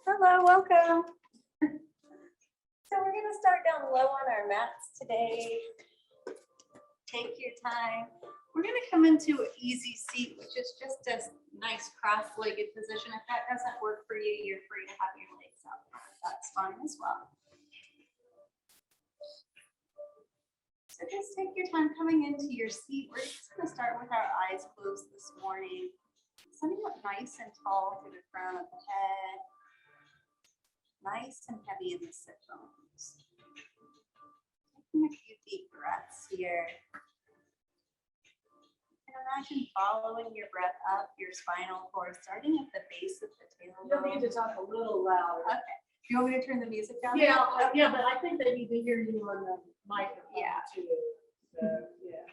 Hello, welcome. So we're going to start down low on our mats today. Take your time. We're going to come into an easy seat, which is just a nice cross-legged position. If that doesn't work for you, you're free to have your legs up. That's fine as well. So just take your time coming into your seat. We're just going to start with our eyes closed this morning. Sitting up nice and tall through the crown of the head. Nice and heavy in the sit bones. Taking a few deep breaths here. And imagine following your breath up your spinal cord, starting at the base of the tailbone. You'll need to talk a little louder. Okay. You want me to turn the music down? Yeah, yeah, but I think they need to hear you on the microphone too. So, yeah.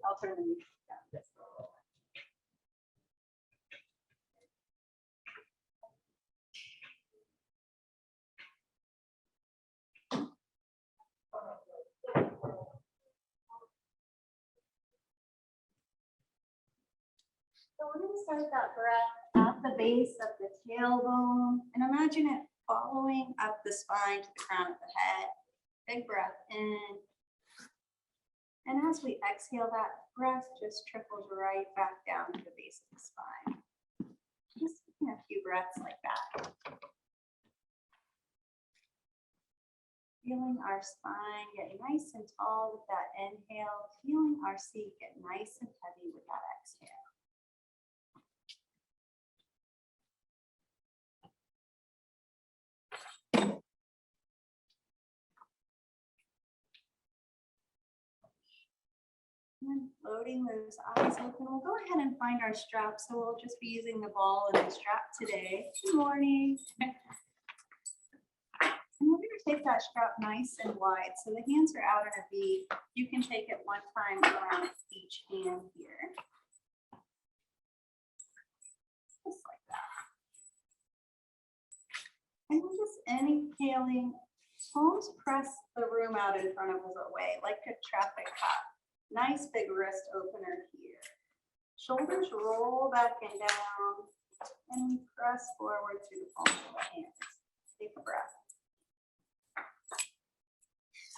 I'll turn the music down just a little. So we're going to start that breath at the base of the tailbone and imagine it following up the spine to the crown of the head. Big breath in. And as we exhale, that breath just trickles right back down to the base of the spine. Just taking a few breaths like that. Feeling our spine get nice and tall with that inhale. Feeling our seat get nice and heavy with that exhale. And floating those eyes open. We'll go ahead and find our strap. So we'll just be using the ball and the strap today. Good morning. And we're going to take that strap nice and wide. So the hands are out in a V. You can take it one time around each hand here. Just like that. And we're just inhaling. Palms press the room out in front of us away like a traffic cop. Nice big wrist opener here. Shoulders roll back and down. And we press forward through the palms of the hands. Take a breath.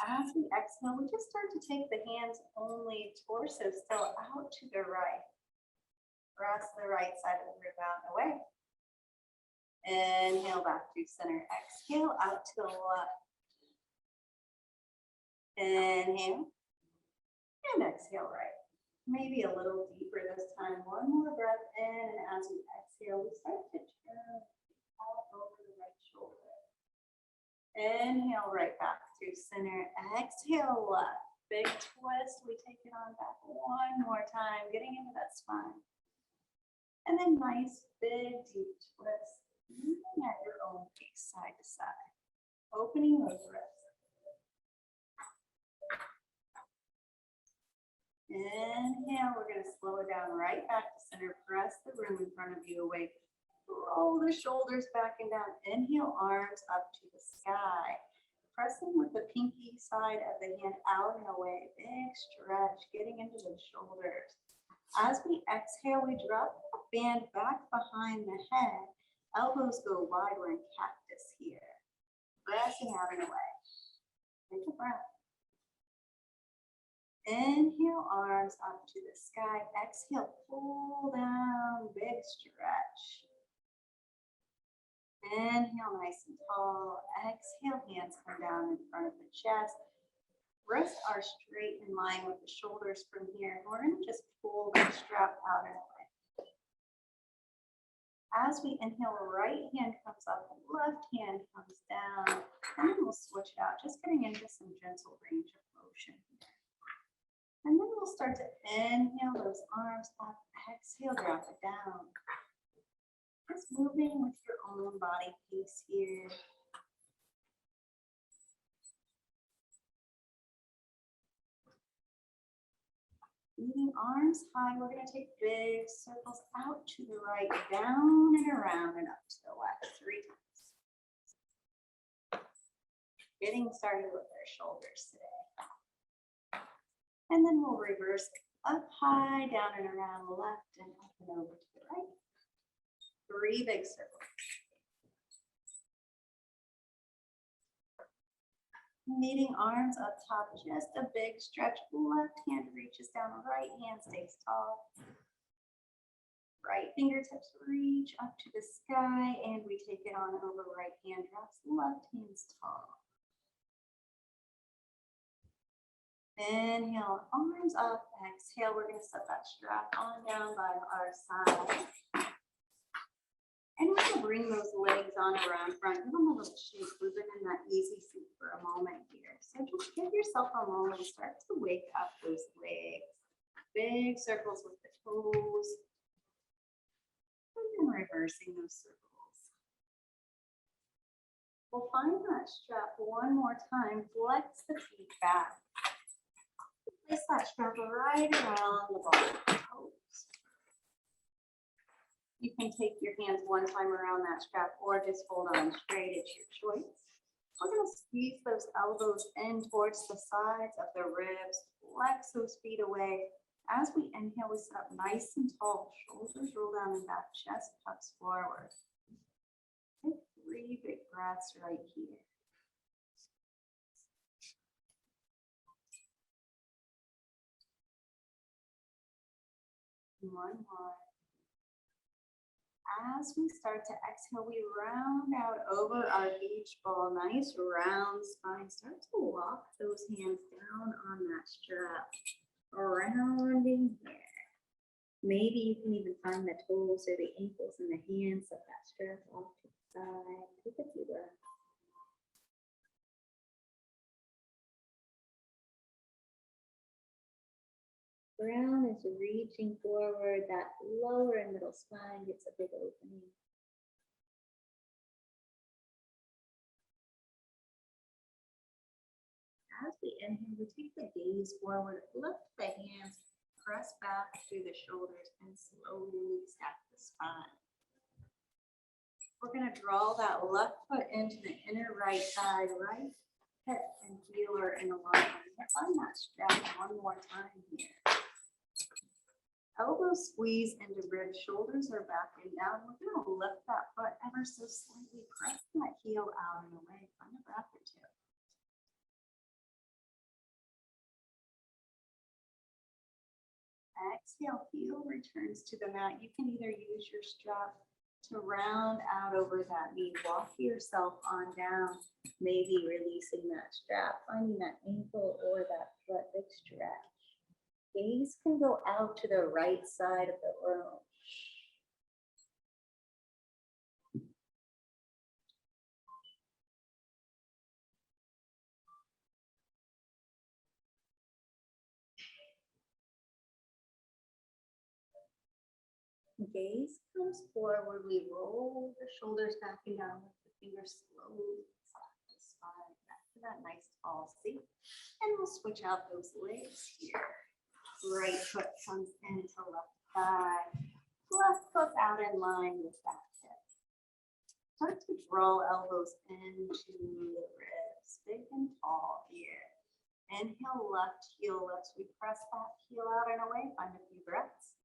As we exhale, we just start to take the hands only, torso still out to the right. Press the right side of the rib out and away. Inhale back to center. Exhale out to the left. Inhale. And exhale right. Maybe a little deeper this time. One more breath in, and as we exhale, we start to turn all over the right shoulder. Inhale right back through center. Exhale left. Big twist. We take it on back one more time, getting into that spine. And then nice big deep twist. Moving at your own pace, side to side. Opening those wrists. Inhale, we're going to slow it down right back to center. Press the room in front of you away. Roll the shoulders back and down. Inhale, arms up to the sky. Pressing with the pinky side of the hand out and away. Big stretch, getting into the shoulders. As we exhale, we drop the band back behind the head. Elbows go wide. We're in cactus here. Pressing out and away. Take a breath. Inhale, arms up to the sky. Exhale, pull down, big stretch. Inhale, nice and tall. Exhale, hands come down in front of the chest. Wrists are straight in line with the shoulders from here. We're going to just pull the strap out and away. As we inhale, right hand comes up, left hand comes down. And then we'll switch it out, just getting into some gentle range of motion here. And then we'll start to inhale those arms up, exhale, drop it down. Just moving with your own body pace here. Leading arms high, we're going to take big circles out to the right, down and around and up to the left 3 times. Getting started with our shoulders today. And then we'll reverse up high, down and around, left and up and over to the right. 3 big circles. Meeting arms up top, just a big stretch. Left hand reaches down, right hand stays tall. Right fingertips reach up to the sky, and we take it on over. Right hand drops, left hand's tall. Inhale, arms up. Exhale, we're going to set that strap on down by our side. And we're going to bring those legs on around front. Give them a little shake. We've been in that easy seat for a moment here. So just give yourself a moment. Start to wake up those legs. Big circles with the toes. And then reversing those circles. We'll find that strap one more time. Flex the feet back. Place that strap right around the bottom of the toes. You can take your hands one time around that strap or just hold on straight. It's your choice. We're going to squeeze those elbows in towards the sides of the ribs. Flex those feet away. As we inhale, we sit up nice and tall. Shoulders roll down and back. Chest tucks forward. Take 3 big breaths right here. One more. As we start to exhale, we round out over our beach ball. Nice round spine. Start to walk those hands down on that strap. Rounding here. Maybe you can even find the toes or the ankles and the hands of that strap off to the side. Take a few breaths. Ground is reaching forward. That lower and middle spine gets a big opening. As we inhale, we take the gaze forward, lift the hands, press back through the shoulders, and slowly stack the spine. We're going to draw that left foot into the inner right thigh, right hip and heel are in alignment. Find that strap one more time here. Elbows squeeze into ribs, shoulders are back and down. We're going to lift that foot ever so slightly, press that heel out and away. Find a breath or two. Exhale, heel returns to the mat. You can either use your strap to round out over that knee. Walk yourself on down, maybe releasing that strap, finding that ankle or that foot, big stretch. Gaze can go out to the right side of the room. Gaze comes forward. We roll the shoulders back and down with the fingers slowly. The spine back to that nice tall seat. And we'll switch out those legs here. Right foot comes into left thigh. Left foot out in line with that hip. Start to draw elbows into the ribs. Big and tall here. Inhale, left heel lifts. We press that heel out and away. Find a few breaths.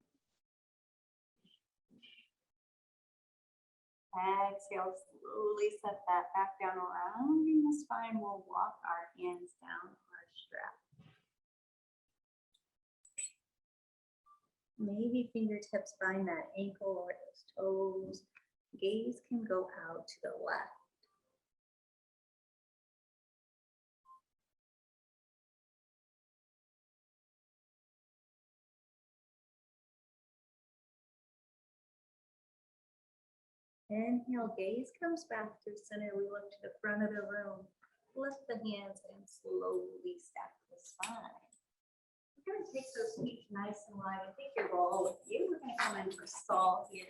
Exhale, slowly set that back down, rounding the spine. We'll walk our hands down our strap. Maybe fingertips find that ankle or those toes. Gaze can go out to the left. Inhale, gaze comes back through center. We look to the front of the room. Lift the hands and slowly stack the spine. We're going to take those feet nice and wide and take your ball with you. We're going to come in for stall here.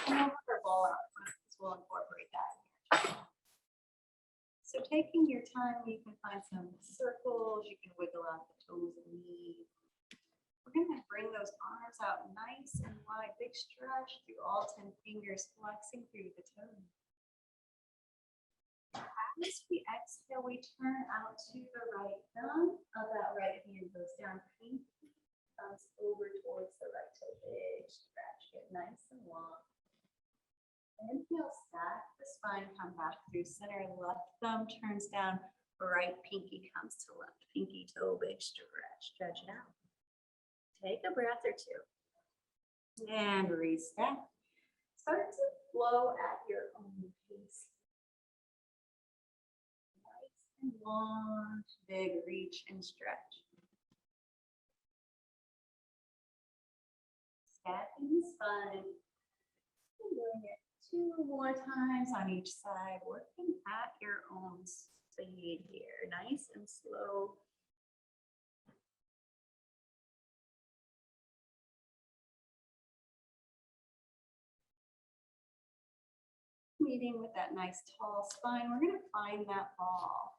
And we'll put our ball out front because we'll incorporate that here. So taking your time, you can find some circles. You can wiggle out the toes and knees. We're going to bring those arms out nice and wide. Big stretch through all 10 fingers, flexing through the toes. As we exhale, we turn out to the right thumb. That right hand goes down, pinky comes over towards the right toe. Big stretch, get nice and long. Inhale, stack the spine, come back through center. Left thumb turns down, right pinky comes to left. Pinky toe, big stretch. Stretch it out. Take a breath or two. And reset. Start to flow at your own pace. Nice and long, big reach and stretch. Stacking the spine. And doing it 2 more times on each side, working at your own speed here. Nice and slow. Meeting with that nice tall spine, we're going to find that ball.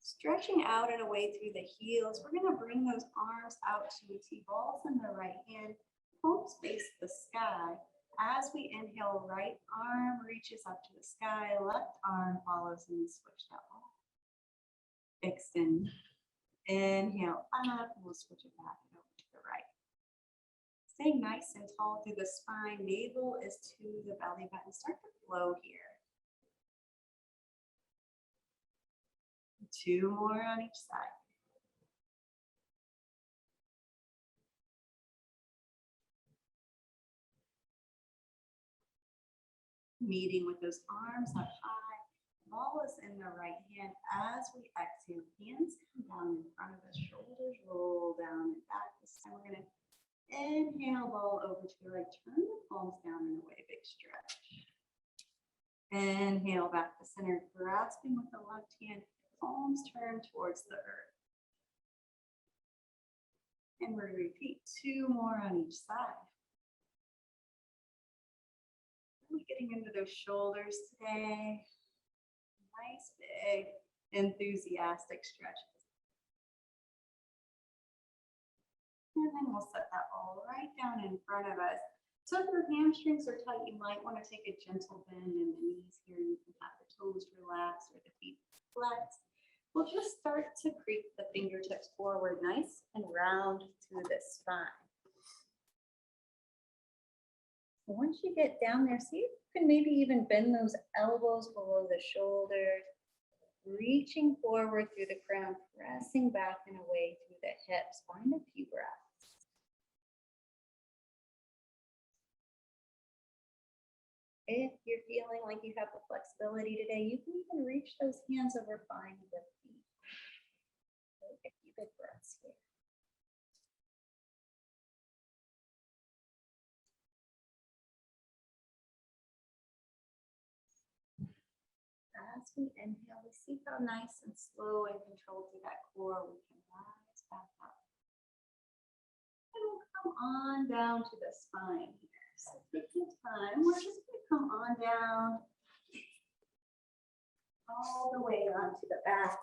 Stretching out and away through the heels, we're going to bring those arms out to the T-balls in the right hand, palms face the sky. As we inhale, right arm reaches up to the sky, left arm follows and switch that ball. Extend. Inhale up, we'll switch it back and over to the right. Staying nice and tall through the spine, navel is to the belly button. Start to flow here. 2 more on each side. Meeting with those arms up high. Ball is in the right hand. As we exhale, hands come down in front of us, shoulders roll down and back. This time we're going to inhale, ball over to the right. Turn the palms down and away, big stretch. Inhale, back to center, grasping with the left hand. Palms turn towards the earth. And we're going to repeat 2 more on each side. Really getting into those shoulders today. Nice, big, enthusiastic stretches. And then we'll set that ball right down in front of us. So if your hamstrings are tight, you might want to take a gentle bend in the knees here. You can have the toes relax or the feet flex. We'll just start to creep the fingertips forward, nice and round through the spine. Once you get down there, see if you can maybe even bend those elbows below the shoulders, reaching forward through the crown, pressing back and away through the hips. Find a few breaths. If you're feeling like you have the flexibility today, you can even reach those hands over behind the feet. Take a few big breaths here. As we inhale, we see how nice and slow and controlled through that core we can rise back up. And we'll come on down to the spine here. So take your time. We're just going to come on down all the way onto the back.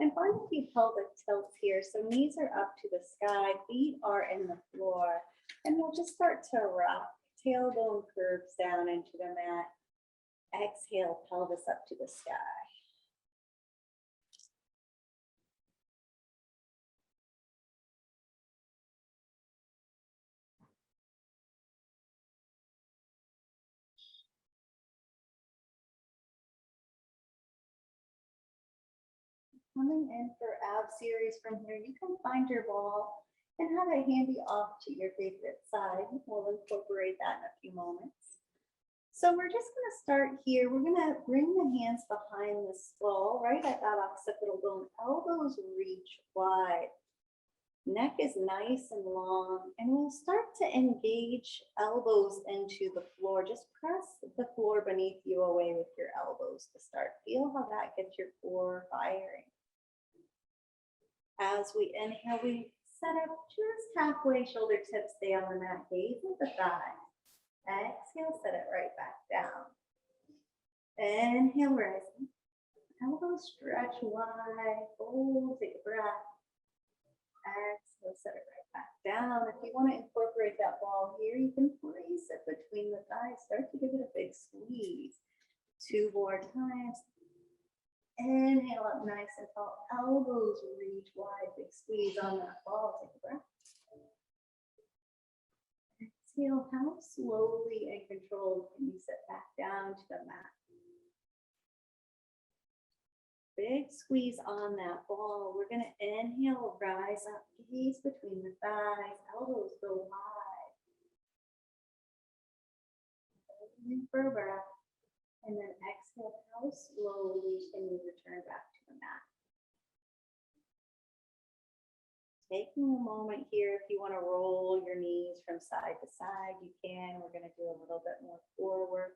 And find a few pelvic tilts here. So knees are up to the sky, feet are in the floor. And we'll just start to rock. Tailbone curves down into the mat. Exhale, pelvis up to the sky. Coming in for ab series from here, you can find your ball and have it handy off to your favorite side. We'll incorporate that in a few moments. So we're just going to start here. We're going to bring the hands behind the skull, right at that occipital bone. Elbows reach wide. Neck is nice and long. And we'll start to engage elbows into the floor. Just press the floor beneath you away with your elbows to start. Feel how that gets your core firing. As we inhale, we set up just halfway, shoulder tips stay on the mat, gaze at the thigh. Exhale, set it right back down. Inhale, rising. Elbows stretch wide. Hold, take a breath. Exhale, set it right back down. If you want to incorporate that ball here, you can place it between the thighs. Start to give it a big squeeze. 2 more times. Inhale up nice and tall. Elbows reach wide. Big squeeze on that ball. Take a breath. exhale, how slowly and controlled can you sit back down to the mat? Big squeeze on that ball. We're gonna inhale, rise up, gaze between the thighs, elbows go wide. Holding for a breath. And then exhale, how slowly can you return back to the mat? Taking a moment here, if you want to roll your knees from side to side, you can. We're going to do a little bit more forward.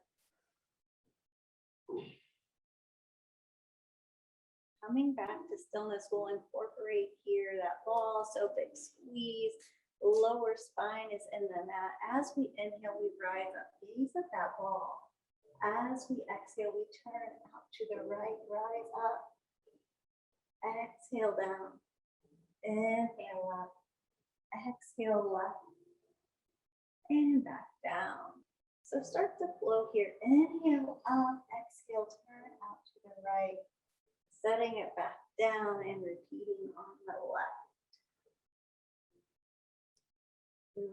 Coming back to stillness, we'll incorporate here that ball, so big squeeze, lower spine is in the mat. As we inhale, we rise up, gaze at that ball. As we exhale, we turn out to the right, rise up, exhale down, inhale up, exhale left, and back down. So start to flow here, inhale up, exhale, turn out to the right, setting it back down and repeating on the left.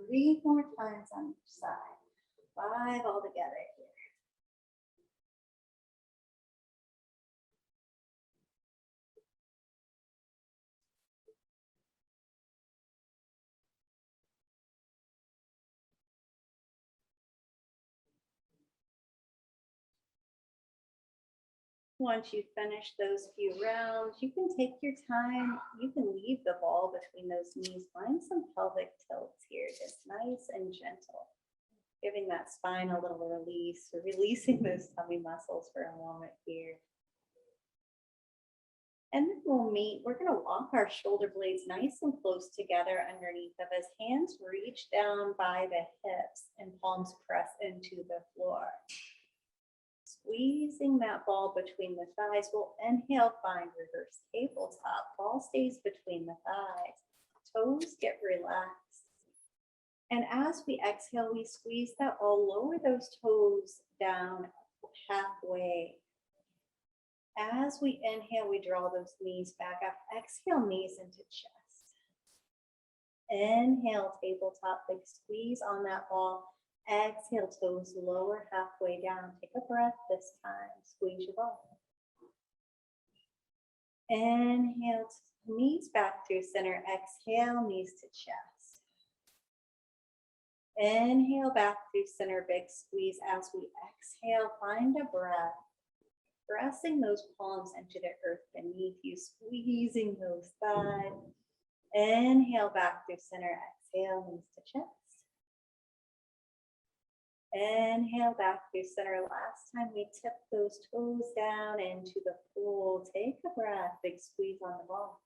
3 more times on each side, 5 all together here. Once you finish those few rounds, you can take your time. You can leave the ball between those knees. Find some pelvic tilts here, just nice and gentle. Giving that spine a little release, releasing those tummy muscles for a moment here. And then we'll meet. We're going to walk our shoulder blades nice and close together underneath of us. Hands reach down by the hips and palms press into the floor. Squeezing that ball between the thighs. We'll inhale, find reverse tabletop. Ball stays between the thighs. Toes get relaxed. And as we exhale, we squeeze that ball, lower those toes down halfway. As we inhale, we draw those knees back up. Exhale, knees into chest. Inhale, tabletop, big squeeze on that ball. Exhale, toes lower halfway down. Take a breath this time. Squeeze your ball. Inhale, knees back through center. Exhale, knees to chest. Inhale, back through center. Big squeeze as we exhale. Find a breath. Pressing those palms into the earth beneath you. Squeezing those thighs. Inhale, back through center. Exhale, knees to chest. Inhale, back through center. Last time we tip those toes down into the pool. Take a breath, big squeeze on the ball.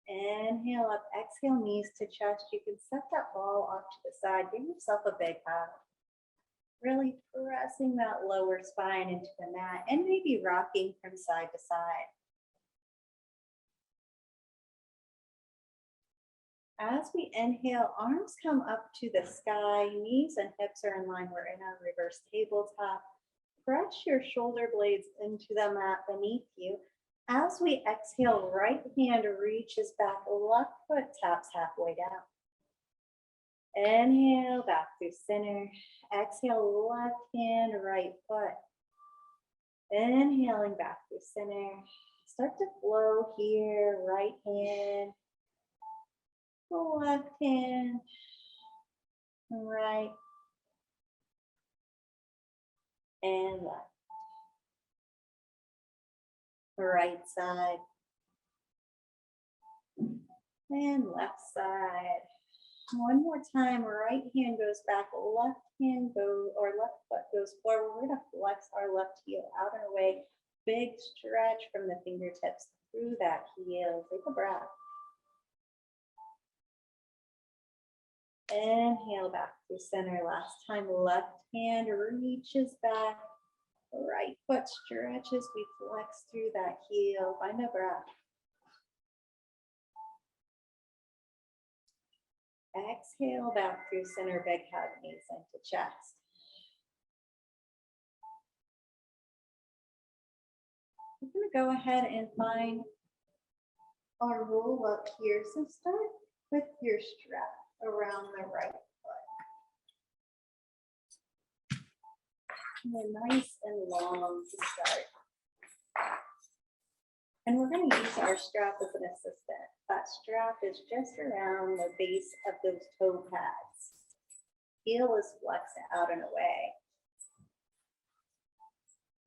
Inhale up, exhale, knees to chest. You can set that ball off to the side. Give yourself a big hug. Really pressing that lower spine into the mat and maybe rocking from side to side. As we inhale, arms come up to the sky, knees and hips are in line. We're in our reverse tabletop. Press your shoulder blades into the mat beneath you. As we exhale, right hand reaches back, left foot taps halfway down. Inhale, back through center. Exhale, left hand, right foot. Inhaling back through center. Start to flow here, right hand. Left hand, right, and left. Right side, and left side. One more time, right hand goes back, left hand goes, or left foot goes forward. We're gonna flex our left heel out and away. Big stretch from the fingertips through that heel. Take a breath. Inhale back through center. Last time, left hand reaches back. Right foot stretches. We flex through that heel. Find a breath. Exhale back through center. Big hug, knees into chest. We're going to go ahead and find our roll up here. So start with your strap around the right foot. And they're nice and long to start. And we're going to use our strap as an assistant. That strap is just around the base of those toe pads. Heel is flexed out and away.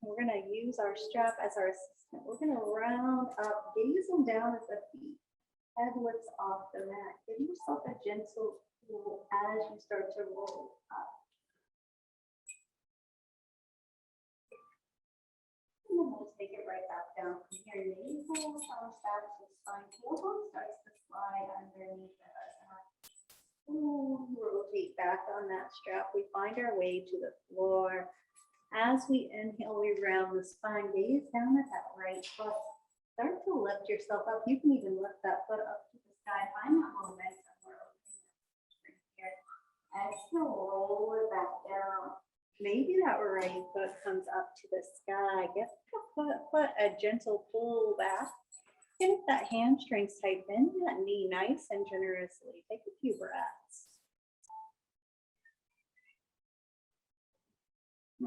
We're going to use our strap as our assistant. We're going to round up, gazing down at the feet. Head lifts off the mat. Give yourself a gentle pull as you start to roll up. And then we'll take it right back down from here. Navel comes back to the spine. Tailbone starts to slide underneath the back. Ooh, rotate back on that strap. We find our way to the floor. As we inhale, we round the spine. Gaze down at that right foot. Start to lift yourself up. You can even lift that foot up to the sky. Find that momentum. We're opening here. Exhale, roll it back down. Maybe that right foot comes up to the sky. Give the foot a gentle pull back. And if that hamstring's tight, bend that knee nice and generously. Take a few breaths.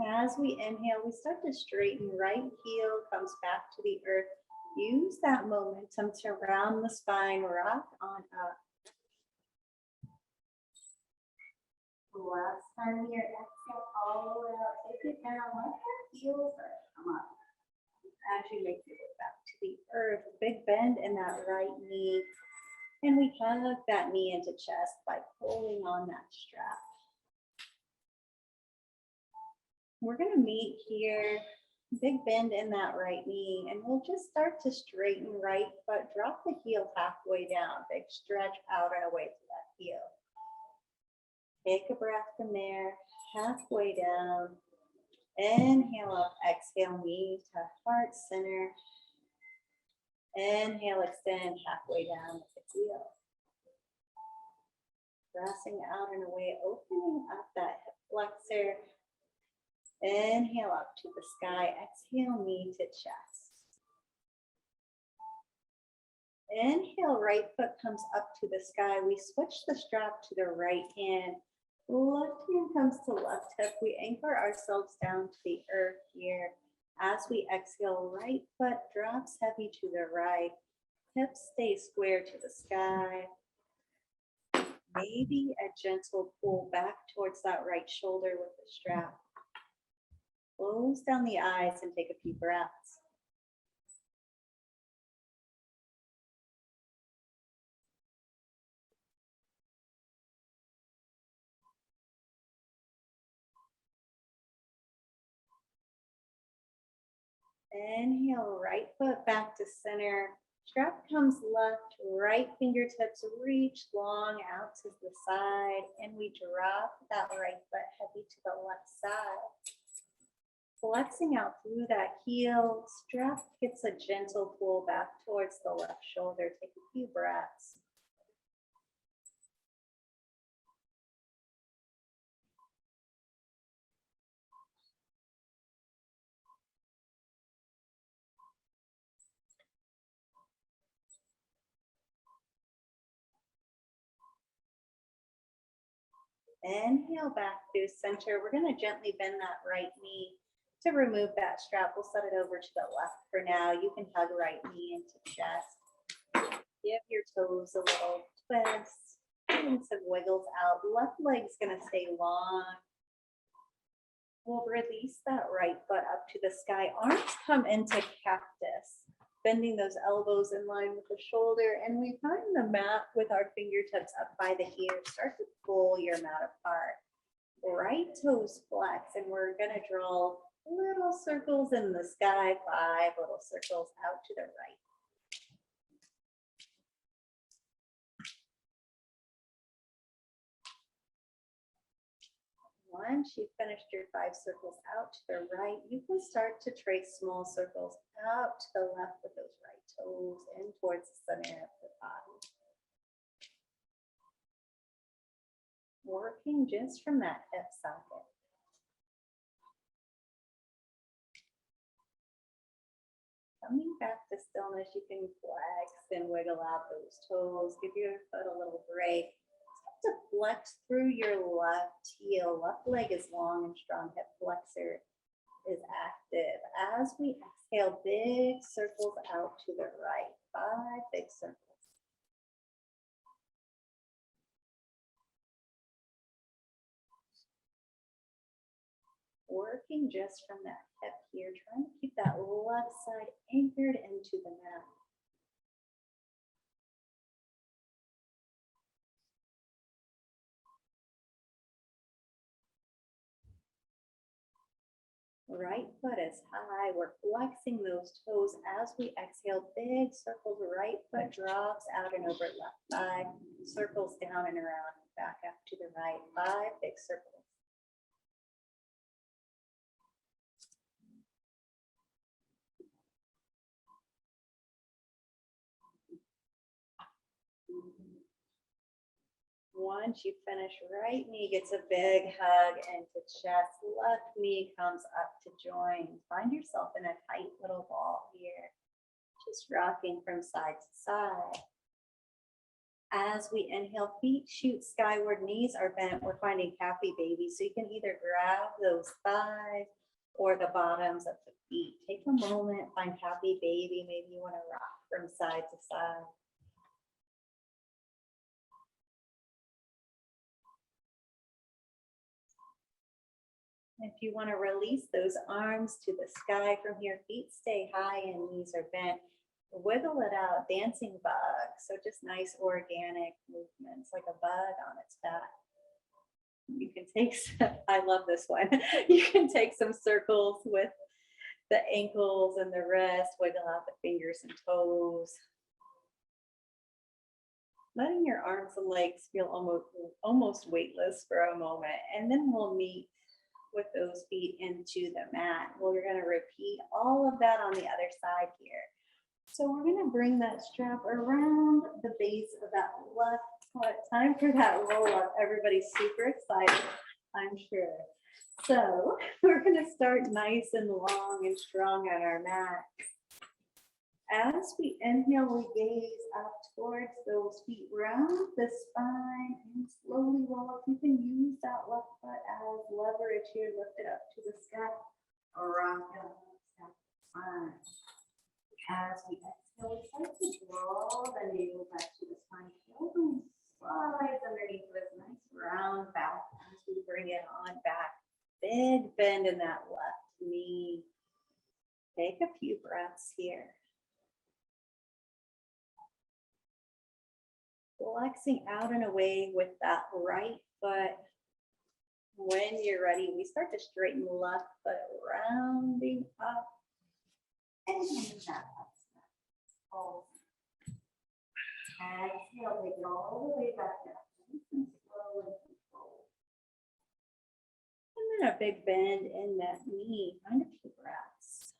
As we inhale, we start to straighten. Right heel comes back to the earth. Use that momentum to round the spine, rock on up. Last time your exhale all the way up, take it down, let your heels come up. As you make your way back to the earth, big bend in that right knee. And we hug that knee into chest by pulling on that strap. We're going to meet here. Big bend in that right knee, and we'll just start to straighten right foot. Drop the heel halfway down. Big stretch out and away to that heel. Take a breath from there, halfway down. Inhale up, exhale, knee to heart center. Inhale, extend halfway down with the heel. Pressing out and away, opening up that hip flexor. Inhale up to the sky, exhale, knee to chest. Inhale, right foot comes up to the sky. We switch the strap to the right hand. Left hand comes to left hip. We anchor ourselves down to the earth here. As we exhale, right foot drops heavy to the right. Hips stay square to the sky. Maybe a gentle pull back towards that right shoulder with the strap. Close down the eyes and take a few breaths. Inhale, right foot back to center. Strap comes left, right fingertips reach long out to the side, and we drop that right foot heavy to the left side. Flexing out through that heel, strap gets a gentle pull back towards the left shoulder. Take a few breaths. Inhale back through center. We're going to gently bend that right knee. To remove that strap, we'll set it over to the left for now. You can hug right knee into chest. Give your toes a little twist. Getting some wiggles out. Left leg's going to stay long. We'll release that right foot up to the sky. Arms come into cactus. Bending those elbows in line with the shoulder, and we find the mat with our fingertips up by the ears. Start to pull your mat apart. Right toes flex, and we're going to draw little circles in the sky, 5 little circles out to the right. Once you've finished your 5 circles out to the right, you can start to trace small circles out to the left with those right toes in towards the center of the body. Working just from that hip socket. Coming back to stillness, you can flex and wiggle out those toes. Give your foot a little break. Start to flex through your left heel. Left leg is long and strong. Hip flexor is active. As we exhale, big circles out to the right. 5 big circles. Working just from that hip here, trying to keep that left side anchored into the mat. Right foot is high. We're flexing those toes as we exhale. Big circles. Right foot drops out and over left thigh. Circles down and around. Back up to the right. 5 big circles. Once you finish, right knee gets a big hug into chest. Left knee comes up to join. Find yourself in a tight little ball here. Just rocking from side to side. As we inhale, feet shoot skyward, knees are bent. We're finding happy baby. So you can either grab those thighs or the bottoms of the feet. Take a moment, find happy baby. Maybe you want to rock from side to side. If you want to release those arms to the sky from here, feet stay high and knees are bent. Wiggle it out, dancing bug. So just nice organic movements, like a bug on its back. You can take some, I love this one. You can take some circles with the ankles and the wrist, wiggle out the fingers and toes. Letting your arms and legs feel almost weightless for a moment. And then we'll meet with those feet into the mat. Well, you're going to repeat all of that on the other side here. So we're going to bring that strap around the base of that left foot. Time for that roll up. Everybody's super excited, I'm sure. So we're going to start nice and long and strong on our mat. As we inhale, we gaze up towards those feet, round the spine, and slowly roll up. You can use that left foot as leverage here, lift it up to the sky, or rock it up, spine. As we exhale, we start to draw the navel back to the spine. Tailbone slides underneath this nice round back as we bring it on back. Big bend in that left knee. Take a few breaths here. Flexing out and away with that right foot. When you're ready, we start to straighten the left foot, rounding up and bring that up. Hold. Exhale, take it all the way back down. Nice and slow and controlled. And then a big bend in that knee. Find a few breaths.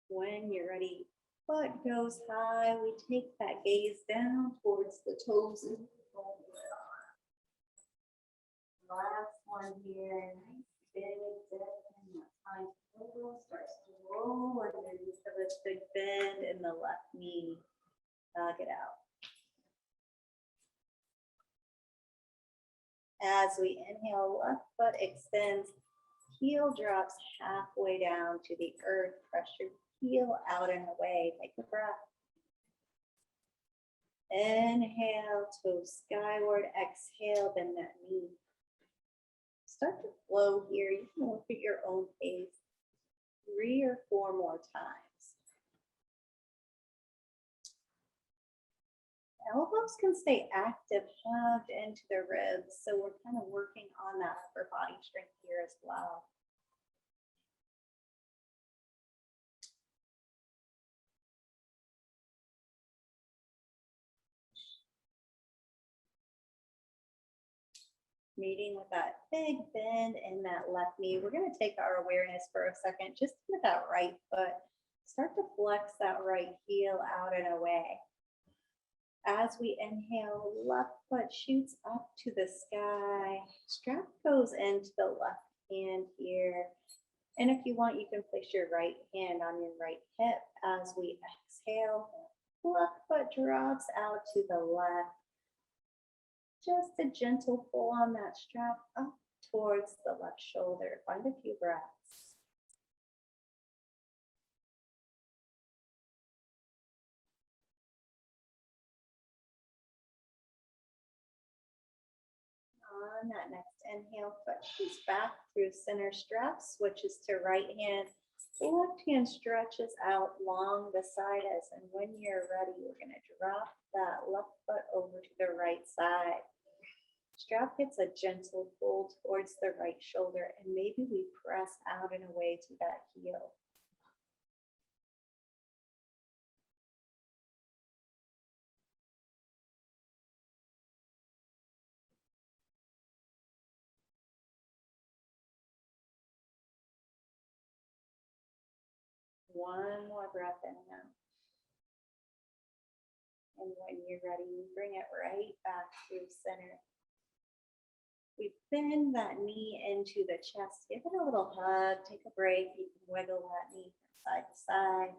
When you're ready, foot goes high. We take that gaze down towards the toes and fold it on. Last one here. Nice big dip in that spine. Elbow starts to roll underneath of this big bend in the left knee. Tug it out. As we inhale, left foot extends. Heel drops halfway down to the earth. Pressure heel out and away. Take a breath. Inhale, toes skyward. Exhale, bend that knee. Start to flow here. You can look at your own pace. 3 or 4 more times. Elbows can stay active, hugged into the ribs. So we're kind of working on that upper body strength here as well. Meeting with that big bend in that left knee. We're going to take our awareness for a second, just with that right foot. Start to flex that right heel out and away. As we inhale, left foot shoots up to the sky. Strap goes into the left hand here. And if you want, you can place your right hand on your right hip as we exhale. Left foot drops out to the left. Just a gentle pull on that strap up towards the left shoulder. Find a few breaths. On that next inhale, foot shoots back through center strap, switches to right hand. Left hand stretches out long beside us, and when you're ready, we're going to drop that left foot over to the right side. Strap gets a gentle pull towards the right shoulder, and maybe we press out and away to that heel. One more breath in and out. And when you're ready, bring it right back through center. We bend that knee into the chest. Give it a little hug. Take a break. You can wiggle that knee from side to side.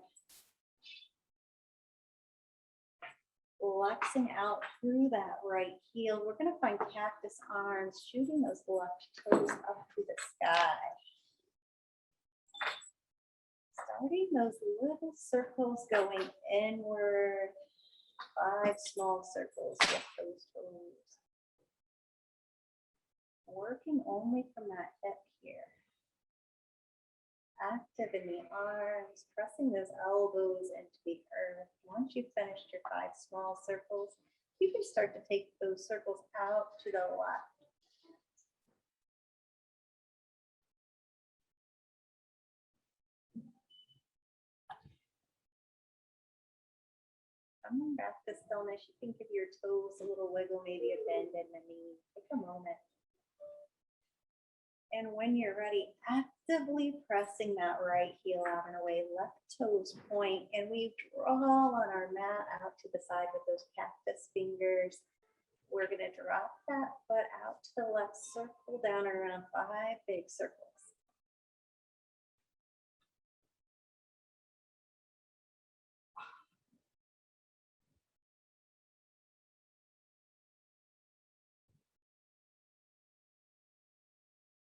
Flexing out through that right heel. We're going to find cactus arms, shooting those left toes up to the sky. Starting those little circles going inward. 5 small circles with those toes. Working only from that hip here. Active in the arms, pressing those elbows into the earth. Once you've finished your 5 small circles, you can start to take those circles out to the left. Coming back to stillness, you can give your toes a little wiggle, maybe a bend in the knee. Take a moment. And when you're ready, actively pressing that right heel out and away, left toes point, and we draw on our mat out to the side with those cactus fingers. We're going to drop that foot out to the left, circle down around 5 big circles.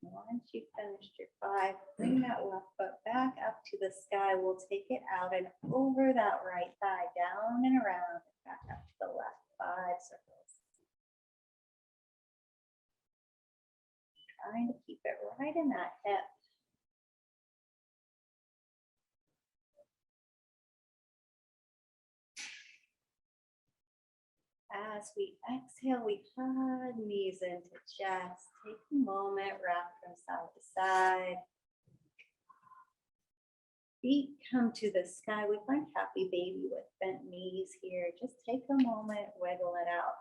Once you've finished your 5, bring that left foot back up to the sky. We'll take it out and over that right thigh, down and around, and back up to the left. 5 circles. Trying to keep it right in that hip. As we exhale, we hug knees into chest. Take a moment, rock from side to side. Feet come to the sky. We find happy baby with bent knees here. Just take a moment, wiggle it out.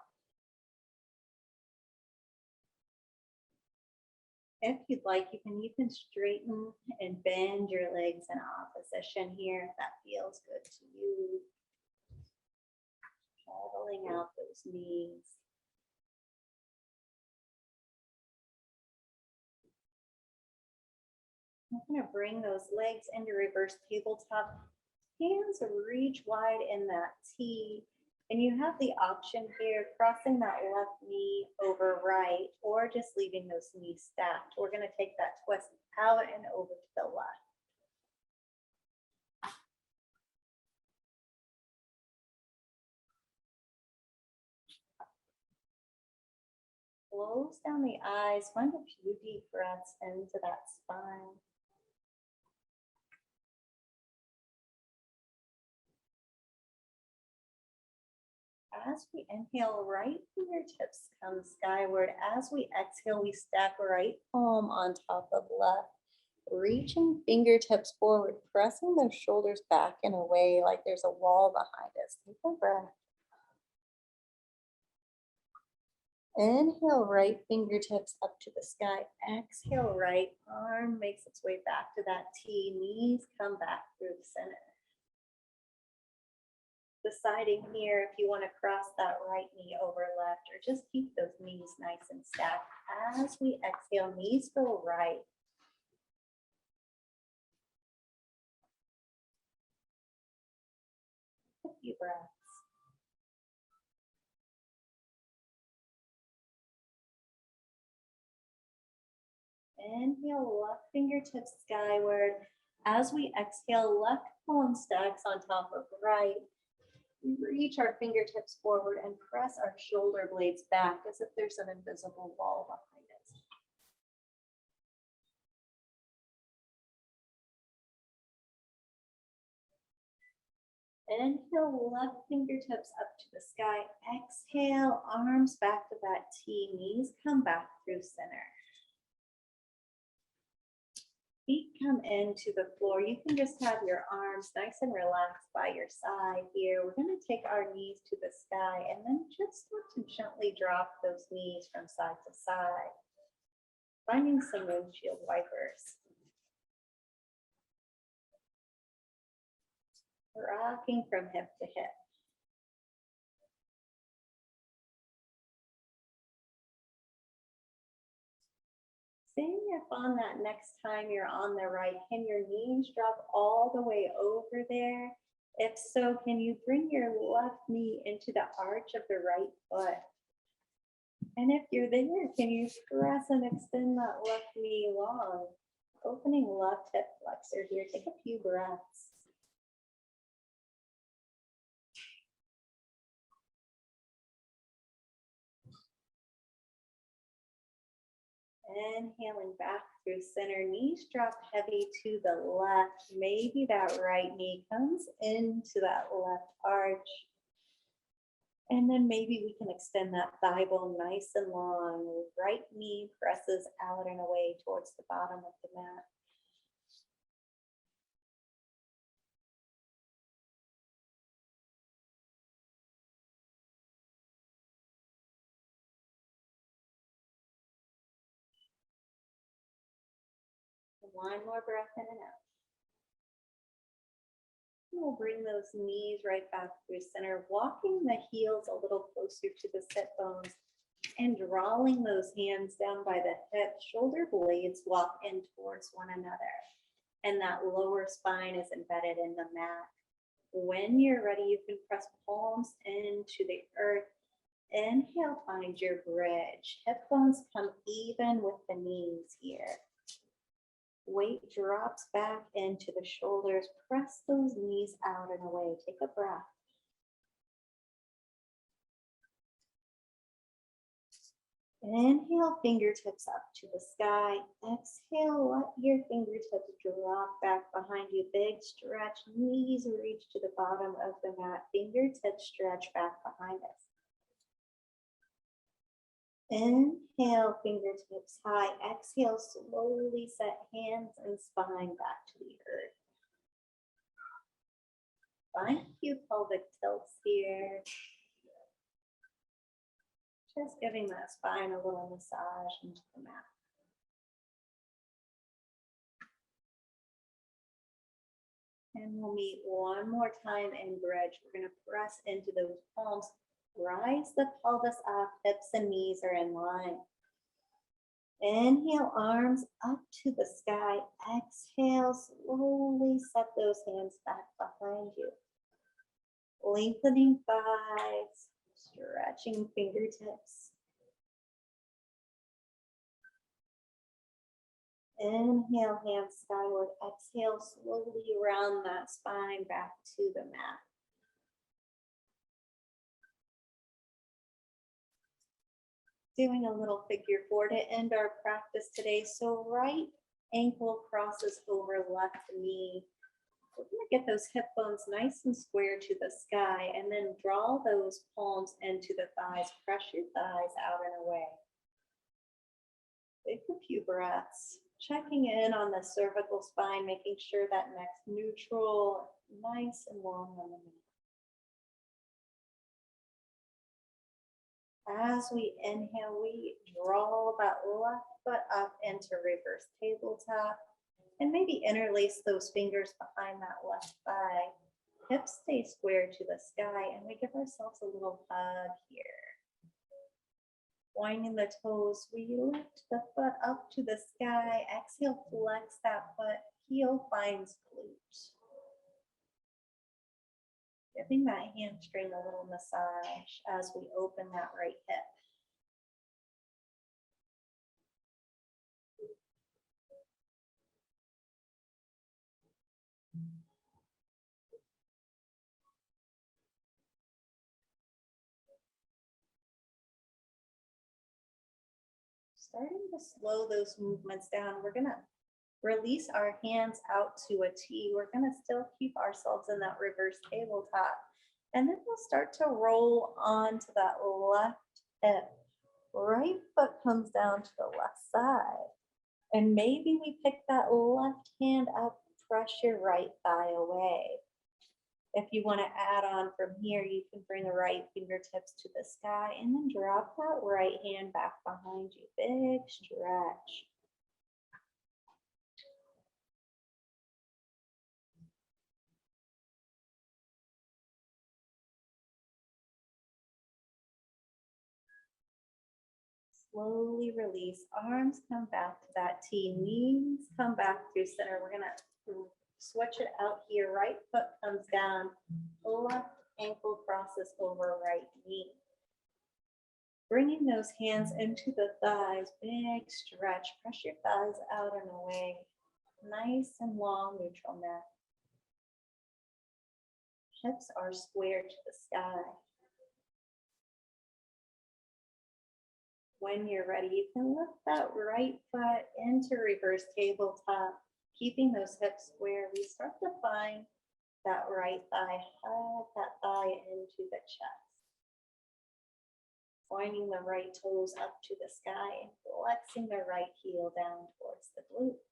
If you'd like, you can even straighten and bend your legs in opposition here if that feels good to you. Leveling out those knees. I'm going to bring those legs into reverse tabletop. Hands reach wide in that T. And you have the option here, crossing that left knee over right, or just leaving those knees stacked. We're going to take that twist out and over to the left. Close down the eyes, find a few deep breaths into that spine. As we inhale, right fingertips come skyward. As we exhale, we stack right palm on top of left. Reaching fingertips forward, pressing those shoulders back and away like there's a wall behind us. Take a breath. Inhale, right fingertips up to the sky. Exhale, right arm makes its way back to that T. Knees come back through the center. Deciding here if you want to cross that right knee over left or just keep those knees nice and stacked. As we exhale, knees go right. few breaths. Inhale, left fingertips skyward. As we exhale, left palm stacks on top of right. We reach our fingertips forward and press our shoulder blades back as if there's an invisible wall behind us. Inhale, left fingertips up to the sky. Exhale, arms back to that T. Knees come back through center. Feet come into the floor. You can just have your arms nice and relaxed by your side here. We're going to take our knees to the sky and then just start to gently drop those knees from side to side, finding some windshield wipers. Rocking from hip to hip. Seeing if on that next time you're on the right, can your knees drop all the way over there? If so, can you bring your left knee into the arch of the right foot? And if you're there, can you press and extend that left knee long? Opening left hip flexor here. Take a few breaths. Inhaling back through center, knees drop heavy to the left. Maybe that right knee comes into that left arch. And then maybe we can extend that thigh bone nice and long. Right knee presses out and away towards the bottom of the mat. One more breath in and out. We'll bring those knees right back through center, walking the heels a little closer to the sit bones and drawing those hands down by the hips. Shoulder blades walk in towards one another, and that lower spine is embedded in the mat. When you're ready, you can press palms into the earth. Inhale, find your bridge. Hip bones come even with the knees here. Weight drops back into the shoulders. Press those knees out and away. Take a breath. Inhale, fingertips up to the sky. Exhale, let your fingertips drop back behind you. Big stretch. Knees reach to the bottom of the mat. Fingertips stretch back behind us. Inhale, fingertips high. Exhale, slowly set hands and spine back to the earth. Find a few pelvic tilts here. Just giving that spine a little massage into the mat. And we'll meet one more time in bridge. We're going to press into those palms. Rise the pelvis up, hips and knees are in line. Inhale, arms up to the sky. Exhale, slowly set those hands back behind you. Lengthening thighs, stretching fingertips. Inhale, hands skyward. Exhale, slowly round that spine back to the mat. Doing a little figure four to end our practice today. So right ankle crosses over left knee. We're going to get those hip bones nice and square to the sky and then draw those palms into the thighs. Press your thighs out and away. Take a few breaths. Checking in on the cervical spine, making sure that neck's neutral, nice and long on the mat. As we inhale, we draw that left foot up into reverse tabletop and maybe interlace those fingers behind that left thigh. Hips stay square to the sky and we give ourselves a little hug here. Winding the toes, we lift the foot up to the sky. Exhale, flex that foot. Heel finds glute. giving that hamstring a little massage as we open that right hip. Starting to slow those movements down. We're gonna release our hands out to a T. We're gonna still keep ourselves in that reverse tabletop. And then we'll start to roll onto that left hip. Right foot comes down to the left side. And maybe we pick that left hand up, press your right thigh away. If you want to add on from here, you can bring the right fingertips to the sky and then drop that right hand back behind you. Big stretch. Slowly release. Arms come back to that T. Knees come back through center. We're going to switch it out here. Right foot comes down. Left ankle crosses over right knee. Bringing those hands into the thighs. Big stretch. Press your thighs out and away. Nice and long neutral neck. Hips are squared to the sky. When you're ready, you can lift that right foot into reverse tabletop, keeping those hips square. We start to find that right thigh, hug that thigh into the chest. Pointing the right toes up to the sky and flexing the right heel down towards the glute.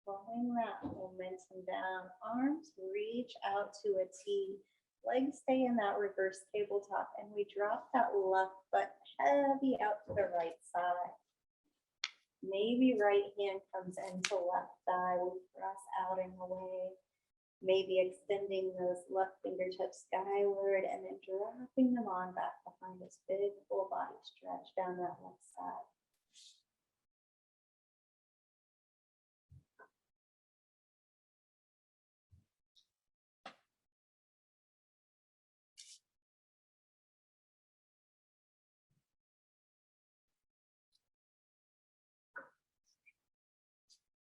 Slowing that momentum down, arms reach out to a T, legs stay in that reverse tabletop, and we drop that left foot heavy out to the right side. Maybe right hand comes into left thigh, we press out and away. Maybe extending those left fingertips skyward and then dropping them on back behind this big full body stretch down that left side.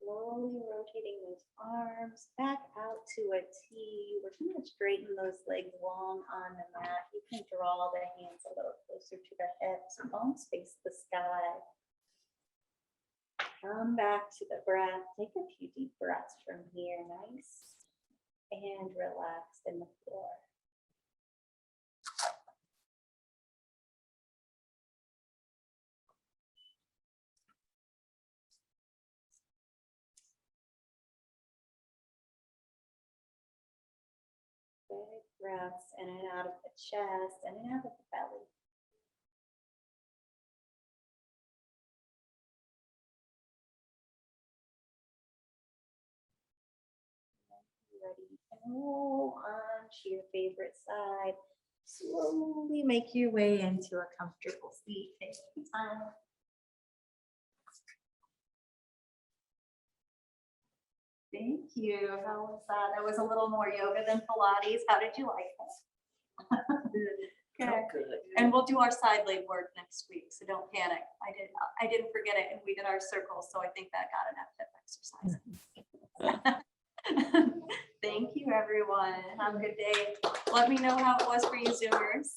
Slowly rotating those arms back out to a T. We're going to straighten those legs long on the mat. You can draw the hands a little closer to the hips. Palms face the sky. Come back to the breath. Take a few deep breaths from here. Nice and relaxed in the floor. Big breaths in and out of the chest, in and out of the belly. Ready, you can roll on to your favorite side. Slowly make your way into a comfortable seat. Take your time. Thank you. How was that? That was a little more yoga than Pilates. How did you like it? Okay. And we'll do our side leg work next week, so don't panic. I didn't forget it, and we did our circles, so I think that got enough hip exercise. Thank you, everyone. Have a good day. Let me know how it was for you Zoomers.